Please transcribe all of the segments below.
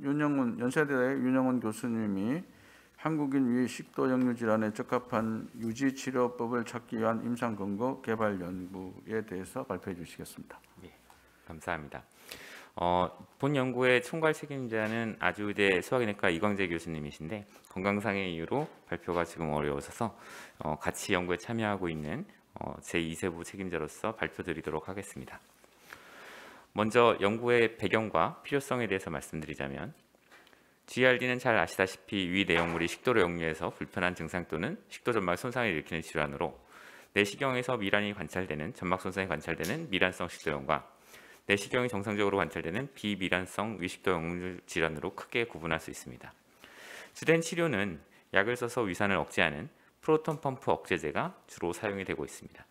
연세대의 윤영훈 교수님이 한국인 위 식도 역류 질환에 적합한 유지 치료법을 찾기 위한 임상 근거 개발 연구에 대해서 발표해 주시겠습니다. 네, 감사합니다. 본 연구의 총괄 책임자는 아주대 소화기내과 이광재 교수님이신데 건강상의 이유로 발표가 지금 어려워서 같이 연구에 참여하고 있는 제2세부 책임자로서 발표드리도록 하겠습니다. 먼저 연구의 배경과 필요성에 대해서 말씀드리자면 GERD는 잘 아시다시피 위 내용물이 식도로 역류해서 불편한 증상 또는 식도 점막 손상을 일으키는 질환으로 내시경에서 미란이 관찰되는 점막 손상이 관찰되는 미란성 식도염과 내시경이 정상적으로 관찰되는 비미란성 위식도 역류 질환으로 크게 구분할 수 있습니다. 주된 치료는 약을 써서 위산을 억제하는 프로톤 펌프 억제제가 주로 사용이 되고 있습니다.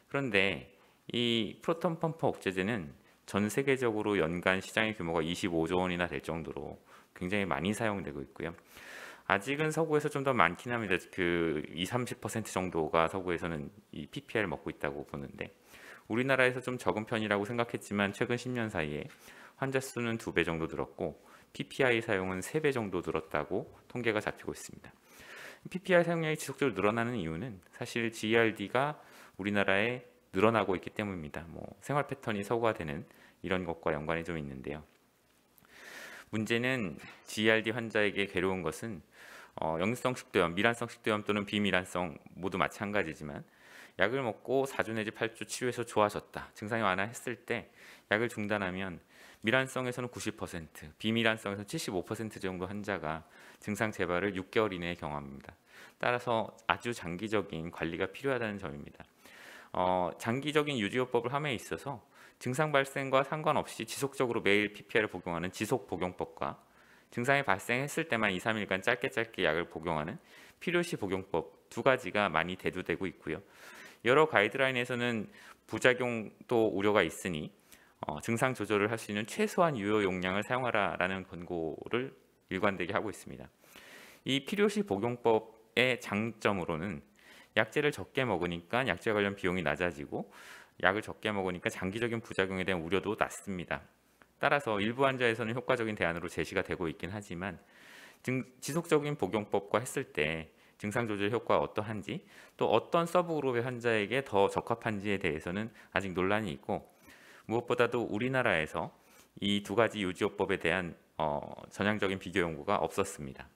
그런데 이 프로톤 펌프 억제제는 전 세계적으로 연간 시장의 규모가 25조 원이나 될 정도로 굉장히 많이 사용되고 있고요. 아직은 서구에서 좀 더 많긴 합니다. 그 20-30% 정도가 서구에서는 이 PPI를 먹고 있다고 보는데 우리나라에서 좀 적은 편이라고 생각했지만 최근 10년 사이에 환자 수는 2배 정도 늘었고 PPI 사용은 3배 정도 늘었다고 통계가 잡히고 있습니다. PPI 사용량이 지속적으로 늘어나는 이유는 사실 GERD가 우리나라에 늘어나고 있기 때문입니다. 생활 패턴이 서구화되는 이런 것과 연관이 좀 있는데요. 문제는 GERD 환자에게 괴로운 것은 역류성 식도염, 미란성 식도염 또는 비미란성 모두 마찬가지지만 약을 먹고 4주 내지 8주 치료해서 좋아졌다. 증상이 완화했을 때 약을 중단하면 미란성에서는 90%, 비미란성에서는 75% 정도 환자가 증상 재발을 6개월 이내에 경험합니다. 따라서 아주 장기적인 관리가 필요하다는 점입니다. 장기적인 유지요법을 함에 있어서 증상 발생과 상관없이 지속적으로 매일 PPI를 복용하는 지속 복용법과 증상이 발생했을 때만 2-3일간 짧게 약을 복용하는 필요시 복용법 두 가지가 많이 대두되고 있고요. 여러 가이드라인에서는 부작용도 우려가 있으니 증상 조절을 할 수 있는 최소한 유효 용량을 사용하라라는 권고를 일관되게 하고 있습니다. 이 필요시 복용법의 장점으로는 약제를 적게 먹으니까 약제 관련 비용이 낮아지고 약을 적게 먹으니까 장기적인 부작용에 대한 우려도 낮습니다. 따라서 일부 환자에서는 효과적인 대안으로 제시가 되고 있긴 하지만 지속적인 복용법과 했을 때 증상 조절 효과가 어떠한지 또 어떤 서브그룹의 환자에게 더 적합한지에 대해서는 아직 논란이 있고 무엇보다도 우리나라에서 이 두 가지 유지요법에 대한 전향적인 비교 연구가 없었습니다.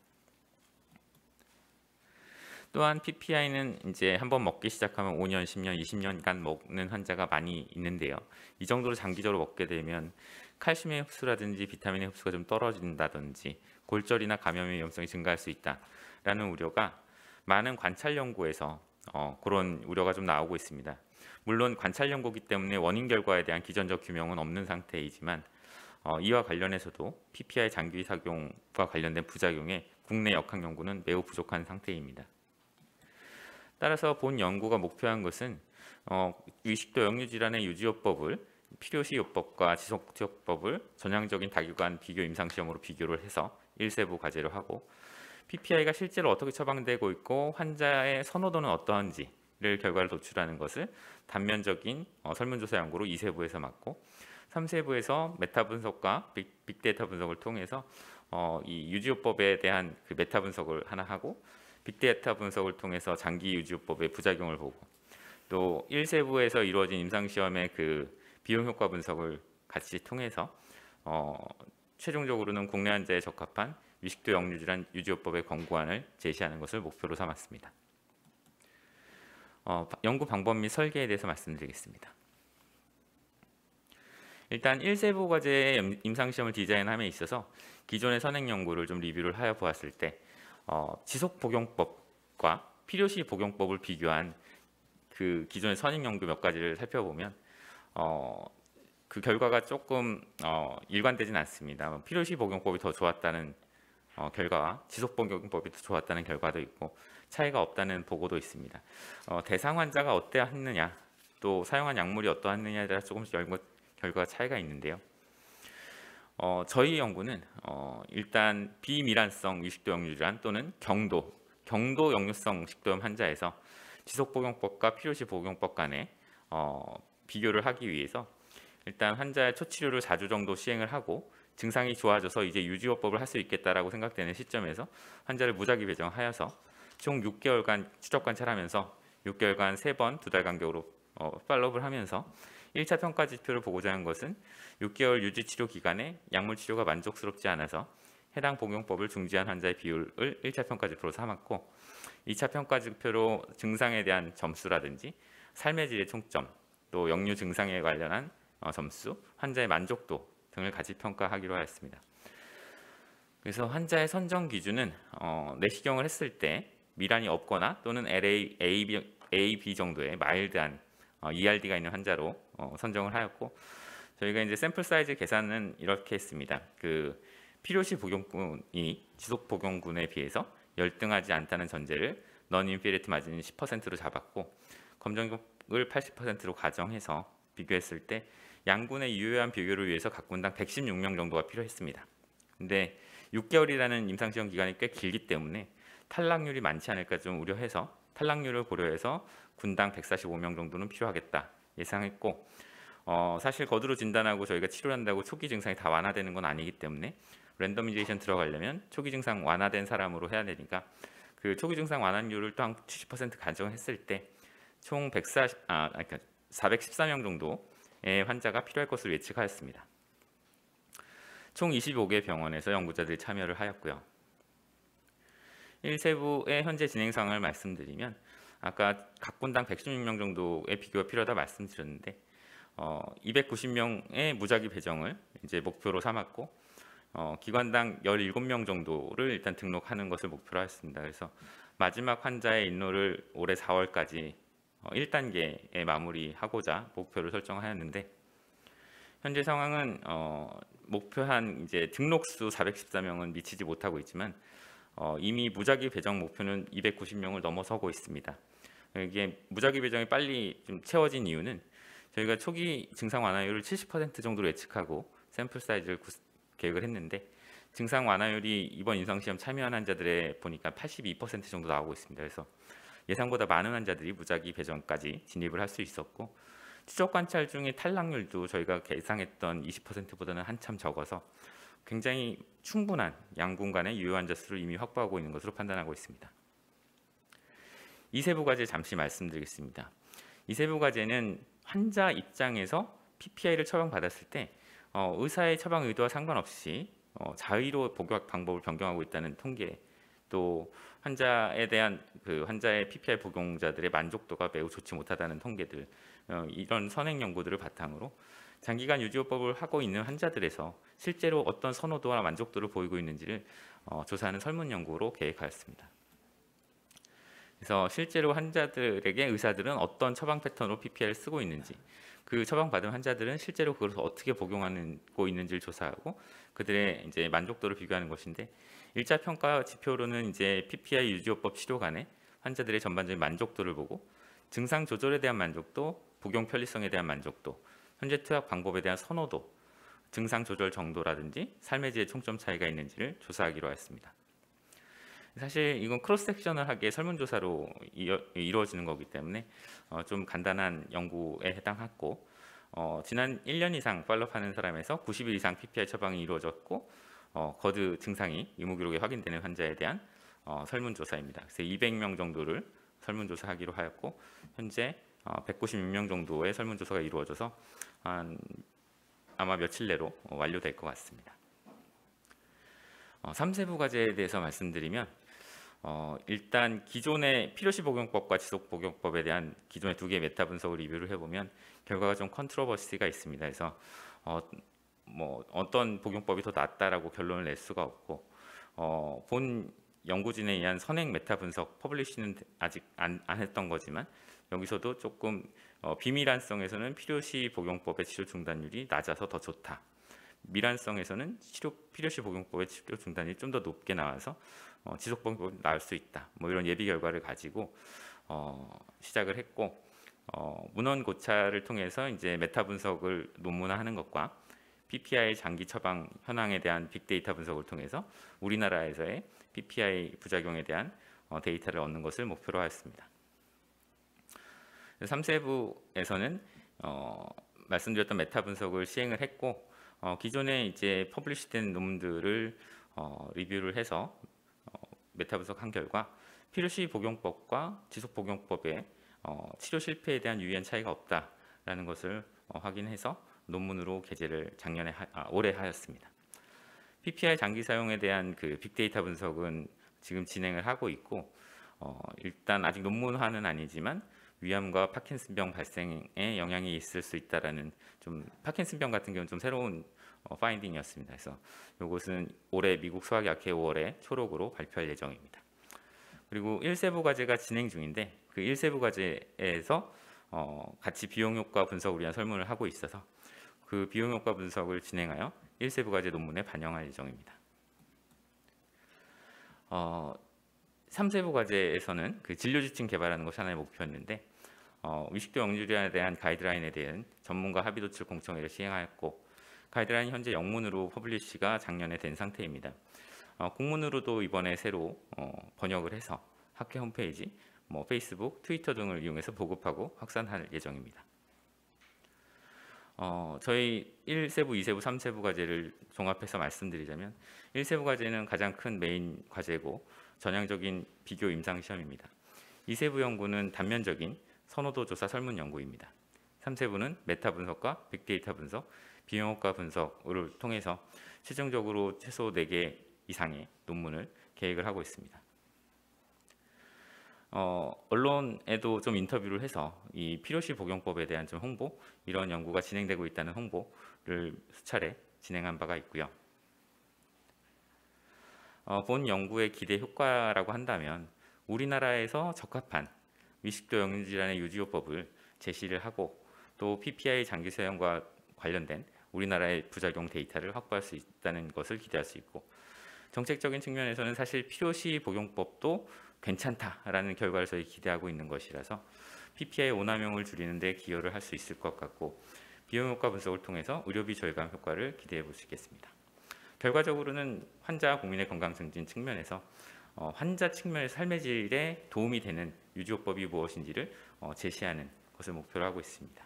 또한 PPI는 이제 한번 먹기 시작하면 5년, 10년, 20년간 먹는 환자가 많이 있는데요. 이 정도로 장기적으로 먹게 되면 칼슘의 흡수라든지 비타민의 흡수가 좀 떨어진다든지 골절이나 감염의 위험성이 증가할 수 있다라는 우려가 많은 관찰 연구에서 그런 우려가 좀 나오고 있습니다. 물론 관찰 연구이기 때문에 원인 결과에 대한 기전적 규명은 없는 상태이지만 이와 관련해서도 PPI 장기 착용과 관련된 부작용의 국내 역학 연구는 매우 부족한 상태입니다. 따라서 본 연구가 목표한 것은 위식도 역류 질환의 유지요법을 필요시 요법과 지속요법을 전향적인 다기관 비교 임상시험으로 비교를 해서 1세부 과제로 하고 PPI가 실제로 어떻게 처방되고 있고 환자의 선호도는 어떠한지를 결과를 도출하는 것을 단면적인 설문조사 연구로 2세부에서 맡고 3세부에서 메타 분석과 빅데이터 분석을 통해서 이 유지요법에 대한 그 메타 분석을 하나 하고 빅데이터 분석을 통해서 장기 유지요법의 부작용을 보고 또 1세부에서 이루어진 임상시험의 그 비용 효과 분석을 같이 통해서 최종적으로는 국내 환자에 적합한 위식도 역류 질환 유지요법의 권고안을 제시하는 것을 목표로 삼았습니다. 연구 방법 및 설계에 대해서 말씀드리겠습니다. 일단 1세부 과제의 임상시험을 디자인함에 있어서 기존의 선행 연구를 좀 리뷰를 하여 보았을 때 지속 복용법과 필요시 복용법을 비교한 그 기존의 선행 연구 몇 가지를 살펴보면 그 결과가 조금 일관되진 않습니다. 필요시 복용법이 더 좋았다는 결과와 지속 복용법이 더 좋았다는 결과도 있고 차이가 없다는 보고도 있습니다. 대상 환자가 어떠했느냐 또 사용한 약물이 어떠했느냐에 따라 조금씩 결과가 차이가 있는데요. 저희 연구는 일단 비미란성 위식도 역류 질환 또는 경도 역류성 식도염 환자에서 지속 복용법과 필요시 복용법 간에 비교를 하기 위해서 일단 환자의 초치료를 4주 정도 시행을 하고 증상이 좋아져서 이제 유지요법을 할 수 있겠다라고 생각되는 시점에서 환자를 무작위 배정하여서 총 6개월간 추적 관찰하면서 6개월간 3번 2달 간격으로 팔로우를 하면서 1차 평가 지표를 보고자 한 것은 6개월 유지 치료 기간에 약물 치료가 만족스럽지 않아서 해당 복용법을 중지한 환자의 비율을 1차 평가 지표로 삼았고 2차 평가 지표로 증상에 대한 점수라든지 삶의 질의 총점, 또 역류 증상에 관련한 점수, 환자의 만족도 등을 같이 평가하기로 하였습니다. 그래서 환자의 선정 기준은 내시경을 했을 때 미란이 없거나 또는 LA, AB 정도의 마일드한 ERD가 있는 환자로 선정을 하였고 저희가 이제 샘플 사이즈 계산은 이렇게 했습니다. 그 필요시 복용군이 지속 복용군에 비해서 열등하지 않다는 전제를 넌 인피니티 마진이 10%로 잡았고 검정력을 80%로 가정해서 비교했을 때 양군의 유효한 비교를 위해서 각 군당 116명 정도가 필요했습니다. 근데 6개월이라는 임상시험 기간이 꽤 길기 때문에 탈락률이 많지 않을까 좀 우려해서 탈락률을 고려해서 군당 145명 정도는 필요하겠다 예상했고 사실 거두로 진단하고 저희가 치료한다고 초기 증상이 다 완화되는 건 아니기 때문에 랜더미제이션 들어가려면 초기 증상 완화된 사람으로 해야 되니까 그 초기 증상 완화율을 또 한 70% 가정했을 때 총 414명 정도의 환자가 필요할 것으로 예측하였습니다. 총 25개 병원에서 연구자들이 참여를 하였고요. 1세부의 현재 진행 상황을 말씀드리면 아까 각 군당 116명 정도의 비교가 필요하다 말씀드렸는데 290명의 무작위 배정을 이제 목표로 삼았고 기관당 17명 정도를 일단 등록하는 것을 목표로 했습니다. 그래서 마지막 환자의 인로를 올해 4월까지 1단계에 마무리하고자 목표를 설정하였는데 현재 상황은 목표한 이제 등록수 414명은 미치지 못하고 있지만 이미 무작위 배정 목표는 290명을 넘어서고 있습니다. 이게 무작위 배정이 빨리 좀 채워진 이유는 저희가 초기 증상 완화율을 70% 정도로 예측하고 샘플 사이즈를 계획을 했는데 증상 완화율이 이번 임상시험 참여한 환자들의 보니까 82% 정도 나오고 있습니다. 그래서 예상보다 많은 환자들이 무작위 배정까지 진입을 할 수 있었고 추적 관찰 중에 탈락률도 저희가 예상했던 20%보다는 한참 적어서 굉장히 충분한 양군 간의 유효 환자 수를 이미 확보하고 있는 것으로 판단하고 있습니다. 이세부 과제 잠시 말씀드리겠습니다. 이세부 과제는 환자 입장에서 PPI를 처방받았을 때 의사의 처방 의도와 상관없이 자의로 복용 방법을 변경하고 있다는 통계, 또 환자에 대한 환자의 PPI 복용자들의 만족도가 매우 좋지 못하다는 통계들, 이런 선행 연구들을 바탕으로 장기간 유지요법을 하고 있는 환자들에서 실제로 어떤 선호도와 만족도를 보이고 있는지를 조사하는 설문 연구로 계획하였습니다. 그래서 실제로 환자들에게 의사들은 어떤 처방 패턴으로 PPI를 쓰고 있는지, 그 처방받은 환자들은 실제로 그것을 어떻게 복용하고 있는지를 조사하고 그들의 이제 만족도를 비교하는 것인데 1차 평가 지표로는 이제 PPI 유지요법 치료 간의 환자들의 전반적인 만족도를 보고 증상 조절에 대한 만족도, 복용 편리성에 대한 만족도, 현재 투약 방법에 대한 선호도, 증상 조절 정도라든지 삶의 질의 총점 차이가 있는지를 조사하기로 했습니다. 사실 이건 크로스 섹셔널하게 설문조사로 이루어지는 거기 때문에 좀 간단한 연구에 해당했고 지난 1년 이상 팔로우하는 사람에서 90일 이상 PPI 처방이 이루어졌고 거드 증상이 의무기록에 확인되는 환자에 대한 설문조사입니다. 그래서 200명 정도를 설문조사하기로 하였고 현재 196명 정도의 설문조사가 이루어져서 아마 며칠 내로 완료될 것 같습니다. 3세부 과제에 대해서 말씀드리면 일단 기존의 필요시 복용법과 지속 복용법에 대한 기존의 두 개의 메타 분석을 리뷰를 해보면 결과가 좀 컨트로버시가 있습니다. 그래서 어떤 복용법이 더 낫다라고 결론을 낼 수가 없고 본 연구진에 의한 선행 메타 분석 퍼블리시는 아직 안 했던 거지만 여기서도 조금 비밀환성에서는 필요시 복용법의 치료 중단율이 낮아서 더 좋다. 밀환성에서는 필요시 복용법의 치료 중단율이 좀 더 높게 나와서 지속 복용법이 나을 수 있다. 이런 예비 결과를 가지고 시작을 했고 문헌 고찰을 통해서 이제 메타 분석을 논문화하는 것과 PPI 장기 처방 현황에 대한 빅데이터 분석을 통해서 우리나라에서의 PPI 부작용에 대한 데이터를 얻는 것을 목표로 하였습니다. 3세부에서는 말씀드렸던 메타 분석을 시행을 했고 기존에 이제 퍼블리시된 논문들을 리뷰를 해서 메타 분석한 결과 필요시 복용법과 지속 복용법의 치료 실패에 대한 유의한 차이가 없다라는 것을 확인해서 논문으로 게재를 올해 하였습니다. PPI 장기 사용에 대한 그 빅데이터 분석은 지금 진행을 하고 있고 일단 아직 논문화는 아니지만 위암과 파킨슨병 발생에 영향이 있을 수 있다라는 좀 파킨슨병 같은 경우는 좀 새로운 파인딩이었습니다. 그래서 이것은 올해 미국 수학의학회 5월에 초록으로 발표할 예정입니다. 그리고 1세부 과제가 진행 중인데 그 1세부 과제에서 같이 비용 효과 분석을 위한 설문을 하고 있어서 그 비용 효과 분석을 진행하여 1세부 과제 논문에 반영할 예정입니다. 3세부 과제에서는 그 진료 지침 개발하는 것이 하나의 목표였는데 위식도 역류질환에 대한 가이드라인에 대한 전문가 합의 도출 공청회를 시행하였고 가이드라인 현재 영문으로 퍼블리시가 작년에 된 상태입니다. 공문으로도 이번에 새로 번역을 해서 학회 홈페이지, 페이스북, 트위터 등을 이용해서 보급하고 확산할 예정입니다. 저희 1세부, 2세부, 3세부 과제를 종합해서 말씀드리자면 1세부 과제는 가장 큰 메인 과제고 전향적인 비교 임상 시험입니다. 2세부 연구는 단면적인 선호도 조사 설문 연구입니다. 3세부는 메타 분석과 빅데이터 분석, 비용효과 분석을 통해서 최종적으로 최소 4개 이상의 논문을 계획을 하고 있습니다. 언론에도 좀 인터뷰를 해서 이 필요시 복용법에 대한 좀 홍보, 이런 연구가 진행되고 있다는 홍보를 수차례 진행한 바가 있고요. 본 연구의 기대 효과라고 한다면 우리나라에서 적합한 위식도 역류질환의 유지요법을 제시를 하고 또 PPI 장기 사용과 관련된 우리나라의 부작용 데이터를 확보할 수 있다는 것을 기대할 수 있고 정책적인 측면에서는 사실 필요시 복용법도 괜찮다라는 결과를 저희 기대하고 있는 것이라서 PPI 오남용을 줄이는 데 기여를 할 수 있을 것 같고 비용효과 분석을 통해서 의료비 절감 효과를 기대해 볼 수 있겠습니다. 결과적으로는 환자 국민의 건강 증진 측면에서 환자 측면의 삶의 질에 도움이 되는 유지요법이 무엇인지를 제시하는 것을 목표로 하고 있습니다.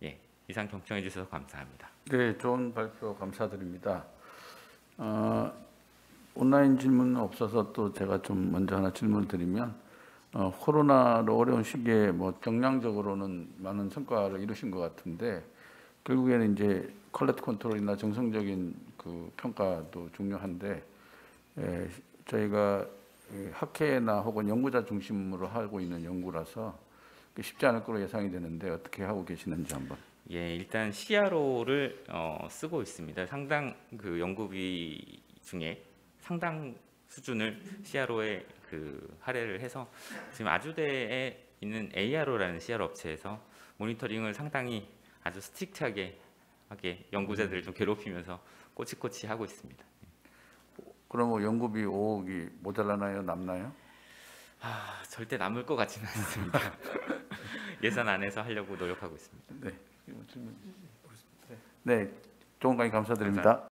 예, 이상 경청해 주셔서 감사합니다. 네, 좋은 발표 감사드립니다. 온라인 질문은 없어서 또 제가 좀 먼저 하나 질문을 드리면 코로나로 어려운 시기에 정량적으로는 많은 성과를 이루신 것 같은데 결국에는 이제 퀄리티 컨트롤이나 정성적인 그 평가도 중요한데 저희가 학회나 혹은 연구자 중심으로 하고 있는 연구라서 쉽지 않을 거로 예상이 되는데 어떻게 하고 계시는지 한번. 예, 일단 CRO를 쓰고 있습니다. 상당 그 연구비 중에 상당 수준을 CRO에 그 할애를 해서 지금 아주대에 있는 ARO라는 CRO 업체에서 모니터링을 상당히 아주 스트릭트하게 연구자들을 좀 괴롭히면서 꼬치꼬치 하고 있습니다. 그럼 연구비 5억이 모자라나요? 남나요? 절대 남을 것 같지는 않습니다. 예산 안에서 하려고 노력하고 있습니다. 네, 좋은 강의 감사드립니다.